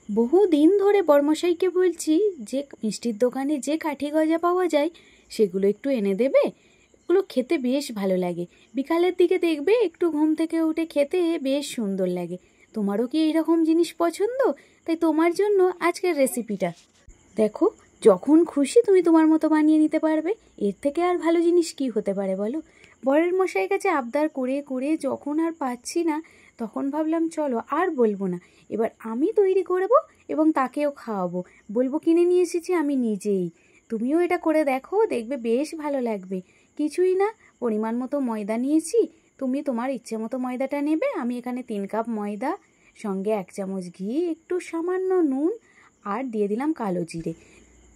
বহুদিন ধরে বড়মশাইকে বলছি যে মিষ্টির দোকানে যে কাঠি গজা পাওয়া যায় সেগুলো একটু এনে দেবে। এগুলো খেতে বেশ ভালো লাগে, বিকালের দিকে দেখবে একটু ঘুম থেকে উঠে খেতে বেশ সুন্দর লাগে। তোমারও কি এইরকম জিনিস পছন্দ? তাই তোমার জন্য আজকের রেসিপিটা দেখো, যখন খুশি তুমি তোমার মতো বানিয়ে নিতে পারবে। এর থেকে আর ভালো জিনিস কি হতে পারে বলো? বরের মশাইয়ের কাছে আবদার করে করে যখন আর পাচ্ছি না, তখন ভাবলাম চলো আর বলবো না, এবার আমি তৈরি করবো এবং তাকেও খাওয়াবো। বলবো কিনে নিয়ে এসেছি আমি নিজেই। তুমিও এটা করে দেখো, দেখবে বেশ ভালো লাগবে। কিছুই না, পরিমাণ মতো ময়দা নিয়েছি। তুমি তোমার ইচ্ছে মতো ময়দাটা নেবে। আমি এখানে 3 কাপ ময়দা, সঙ্গে 1 চামচ ঘি, একটু সামান্য নুন আর দিয়ে দিলাম কালো জিরে।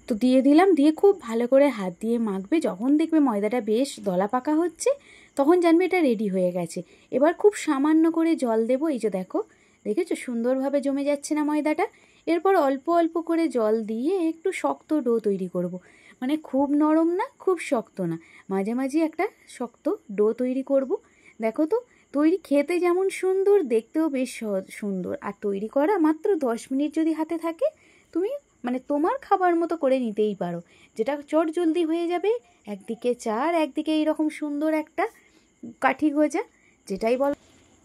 তো দিয়ে দিলাম, দিয়ে খুব ভালো করে হাত দিয়ে মাখবে। যখন দেখবে ময়দাটা বেশ দলা পাকা হচ্ছে, তখন জানবে এটা রেডি হয়ে গেছে। এবার খুব সামান্য করে জল দেবো। এই যে দেখো, দেখেছো সুন্দরভাবে জমে যাচ্ছে না ময়দাটা? এরপর অল্প অল্প করে জল দিয়ে একটু শক্ত ডো তৈরি করব। মানে খুব নরম না, খুব শক্ত না, মাঝামাঝি একটা শক্ত ডো তৈরি করব। দেখো তো, তৈরি খেতে যেমন সুন্দর, দেখতেও বেশ সুন্দর। আর তৈরি করা মাত্র 10 মিনিট যদি হাতে থাকে, তুমি মানে তোমার খাবার মতো করে নিতেই পারো, যেটা চট জলদি হয়ে যাবে। একদিকে চার, একদিকে এইরকম সুন্দর একটা কাঠি গোজা, যেটাই বল।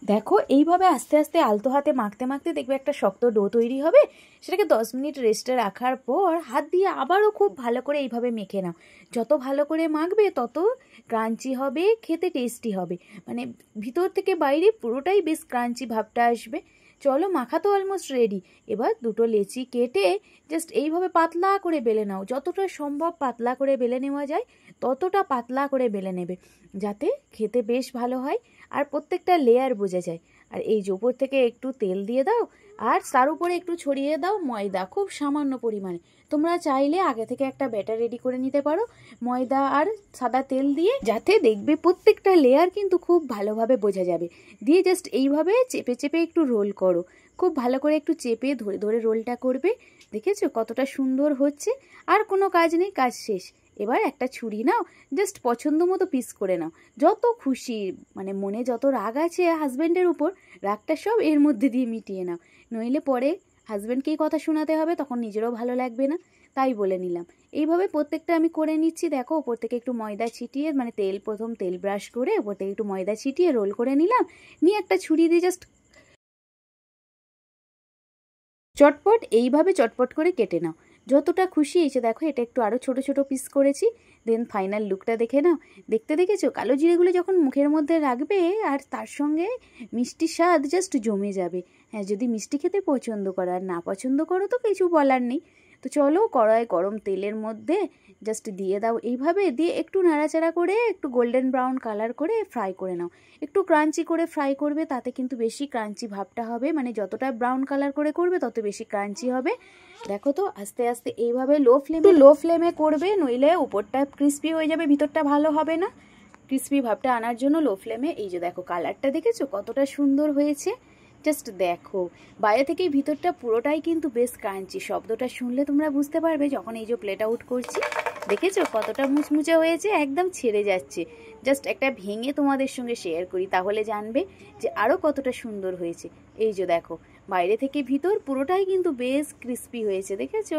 দেখো, এইভাবে আস্তে আস্তে আলতো হাতে মাখতে মাখতে দেখবে একটা শক্ত ডো তৈরি হবে। সেটাকে 10 মিনিট রেস্টে রাখার পর হাত দিয়ে আবারও খুব ভালো করে এইভাবে মেখে নাও। যত ভালো করে মাখবে তত ক্রাঞ্চি হবে, খেতে টেস্টি হবে। মানে ভিতর থেকে বাইরে পুরোটাই বেশ ক্রাঞ্চি ভাবটা আসবে। চলো, মাখা তো অলমোস্ট রেডি। এবার দুটো লেচি কেটে জাস্ট এইভাবে পাতলা করে বেলে নাও। যতটা সম্ভব পাতলা করে বেলে নেওয়া যায় ততটা পাতলা করে বেলে নেবে, যাতে খেতে বেশ ভালো হয় আর প্রত্যেকটা লেয়ার বোঝা যায়। আর এই যে উপর থেকে একটু তেল দিয়ে দাও, আর তার উপরে একটু ছড়িয়ে দাও ময়দা, খুব সামান্য পরিমাণে। তোমরা চাইলে আগে থেকে একটা ব্যাটার রেডি করে নিতে পারো ময়দা আর সাদা তেল দিয়ে, যাতে দেখবে প্রত্যেকটা লেয়ার কিন্তু খুব ভালোভাবে বোঝা যাবে। দিয়ে জাস্ট এইভাবে চেপে চেপে একটু রোল করো। খুব ভালো করে একটু চেপে ধরে ধরে রোলটা করবে। দেখেছো কতটা সুন্দর হচ্ছে? আর কোনো কাজ নেই, কাজ শেষ। এবার একটা ছুরি নাও, জাস্ট পছন্দ মতো পিস করে নাও। যত খুশি, মানে মনে যত রাগ আছে হাজব্যান্ডের উপর, রাগটা সব এর মধ্যে দিয়ে মিটিয়ে নাও। নইলে পরে হাজব্যান্ডকেই কথা শোনাতে হবে, তখন নিজেরও ভালো লাগবে না। তাই বলে নিলাম। এইভাবে প্রত্যেকটা আমি করে নিচ্ছি। দেখো, ওপর থেকে একটু ময়দা ছিটিয়ে, মানে তেল, প্রথম তেল ব্রাশ করে ওপর থেকে একটু ময়দা ছিটিয়ে রোল করে নিলাম। নিয়ে একটা ছুরি দিয়ে জাস্ট চটপট এইভাবে চটপট করে কেটে নাও। যতটা খুশি এসে দেখো, এটা একটু আরও ছোট ছোট পিস করেছি। দেন ফাইনাল লুকটা দেখে নাও। দেখতে দেখেছো কালো জিরেগুলো যখন মুখের মধ্যে রাখবে, আর তার সঙ্গে মিষ্টি স্বাদ জাস্ট জমে যাবে। হ্যাঁ, যদি মিষ্টি খেতে পছন্দ করো, আর না পছন্দ করো তো কিছু বলার নেই। তো চলো, কড়াই গরম তেলের মধ্যে জাস্ট দিয়ে দাও। এইভাবে দিয়ে একটু নাড়াচাড়া করে একটু গোল্ডেন ব্রাউন কালার করে ফ্রাই করে নাও। একটু ক্রাঞ্চি করে ফ্রাই করবে, তাতে কিন্তু বেশি ক্রাঞ্চি ভাবটা হবে। মানে যতটা ব্রাউন কালার করে করবে তত বেশি ক্রাঞ্চি হবে। দেখো তো, আস্তে আস্তে এইভাবে লো ফ্লেমে করবে, নইলে উপরটা ক্রিস্পি হয়ে যাবে, ভিতরটা ভালো হবে না। ক্রিস্পি ভাবটা আনার জন্য লো ফ্লেমে। এই যে দেখো, কালারটা দেখেছো কতটা সুন্দর হয়েছে? জাস্ট দেখো, বাইরে থেকে ভিতরটা পুরোটাই কিন্তু বেশ ক্রাঞ্চি। শব্দটা শুনলে তোমরা বুঝতে পারবে যখন এই যে প্লেট আউট করছি। দেখেছো কতটা মুচমুচে হয়েছে, একদম ছেড়ে যাচ্ছে। জাস্ট একটা ভেঙে তোমাদের সঙ্গে শেয়ার করি, তাহলে জানবে যে আরও কতটা সুন্দর হয়েছে। এই যে দেখো, বাইরে থেকে ভিতর পুরোটাই কিন্তু বেশ ক্রিস্পি হয়েছে, দেখেছো?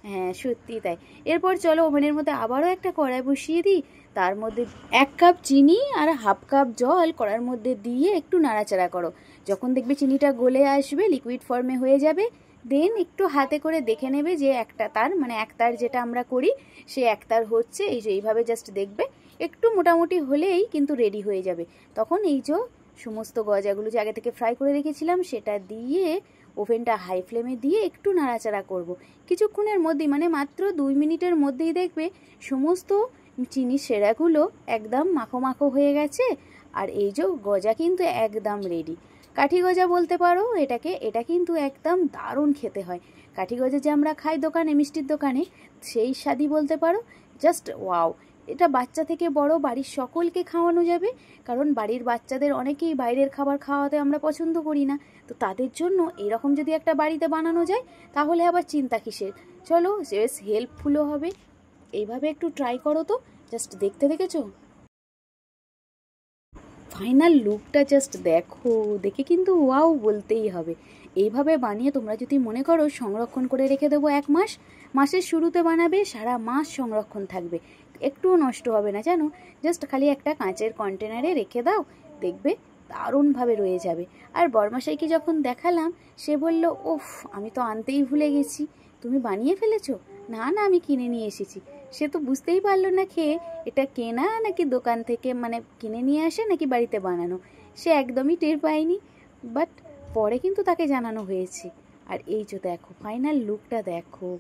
হ্যাঁ, সত্যি তাই। এরপর চলো, ওভেনের মধ্যে আবারও একটা কড়াই বসিয়ে দিই। তার মধ্যে 1 কাপ চিনি আর হাফ কাপ জল কড়ার মধ্যে দিয়ে একটু নাড়াচাড়া করো। যখন দেখবে চিনিটা গলে আসবে, লিকুইড ফর্মে হয়ে যাবে, দেন একটু হাতে করে দেখে নেবে যে একটা তার, মানে একতার যেটা আমরা করি সে একতার হচ্ছে। এই যে এইভাবে জাস্ট দেখবে, একটু মোটামুটি হলেই কিন্তু রেডি হয়ে যাবে। তখন এই যে সমস্ত গজাগুলো যে আগে থেকে ফ্রাই করে রেখেছিলাম সেটা দিয়ে ওভেনটা হাই ফ্লেমে দিয়ে একটু নাড়াচাড়া করব। কিছুক্ষণের মধ্যেই, মানে মাত্র 2 মিনিটের মধ্যেই দেখবে সমস্ত চিনির সেরাগুলো একদম মাখো মাখো হয়ে গেছে। আর এই যে গজা কিন্তু একদম রেডি। কাঠি গজা বলতে পারো এটাকে। এটা কিন্তু একদম দারুণ খেতে হয়। কাঠি গজা যে আমরা খাই দোকানে, মিষ্টির দোকানে, সেই স্বাদই বলতে পারো। Just wow! এটা বাচ্চা থেকে বড় বাড়ির সকলকে খাওয়ানো যাবে। কারণ বাড়ির বাচ্চাদের অনেকেই বাইরের খাবার খাওয়াতে আমরা পছন্দ করি না। তো তাদের জন্য এরকম যদি একটা বাড়িতে বানানো যায়, তাহলে আবার চিন্তা কিসের। চলো, বেশ হেল্পফুলও হবে। এইভাবে একটু ট্রাই করো তো। জাস্ট দেখতে দেখেছো ফাইনাল লুকটা? জাস্ট দেখো, দেখে কিন্তু ওয়াও বলতেই হবে। এইভাবে বানিয়ে তোমরা যদি মনে করো সংরক্ষণ করে রেখে দেবো 1 মাস, মাসের শুরুতে বানাবে, সারা মাস সংরক্ষণ থাকবে, একটুও নষ্ট হবে না জানো। জাস্ট খালি একটা কাঁচের কন্টেনারে রেখে দাও, দেখবে দারুণভাবে রয়ে যাবে। আর বড়মশাইকে যখন দেখালাম সে বলল, ওফ আমি তো আনতেই ভুলে গেছি, তুমি বানিয়ে ফেলেছো? না না, আমি কিনে নিয়ে এসেছি। সে তো বুঝতেই পারলো না খেয়ে এটা কেনা নাকি দোকান থেকে মানে কিনে নিয়ে আসে নাকি বাড়িতে বানানো, সে একদমই টের পায়নি। বাট পরে কিন্তু তাকে জানানো হয়েছে। আর এই যে দেখো ফাইনাল লুকটা দেখো।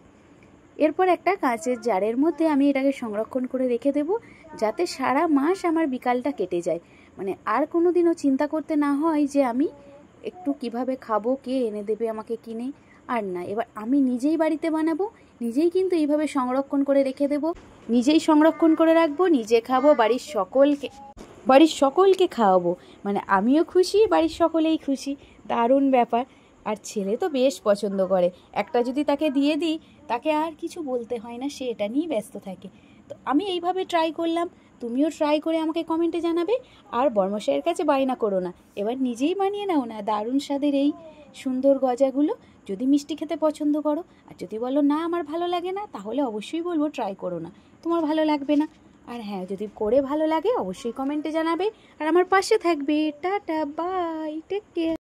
এরপর একটা কাঁচের জারের মধ্যে আমি এটাকে সংরক্ষণ করে রেখে দেব, যাতে সারা মাস আমার বিকালটা কেটে যায়, মানে আর কোনো দিনও চিন্তা করতে না হয় যে আমি একটু কিভাবে খাবো, কে এনে দেবে আমাকে কিনে। আর না, এবার আমি নিজেই বাড়িতে বানাবো, নিজেই কিন্তু এইভাবে সংরক্ষণ করে রেখে দেব, নিজেই সংরক্ষণ করে রাখবো, নিজে খাবো, বাড়ির সকলকে খাওয়াবো, মানে আমিও খুশি, বাড়ির সকলেই খুশি। দারুণ ব্যাপার। আর ছেলে তো বেশ পছন্দ করে, একটা যদি তাকে দিয়ে দিই তাকে আর কিছু বলতে হয় না, সে এটা নিয়েই ব্যস্ত থাকে। তো আমি এইভাবে ট্রাই করলাম, তুমিও ট্রাই করে আমাকে কমেন্টে জানাবে। আর বর্মশাইয়ের কাছে বায়না করো না, এবার নিজেই বানিয়ে নাও না দারুণ স্বাদের এই সুন্দর গজাগুলো। যদি মিষ্টি খেতে পছন্দ করো, আর যদি বলো না আমার ভালো লাগে না, তাহলে অবশ্যই বলবো ট্রাই করো না, তোমার ভালো লাগবে না। আর হ্যাঁ, যদি করে ভালো লাগে অবশ্যই কমেন্টে জানাবে, আর আমার পাশে থাকবে। Tata, bye, take care.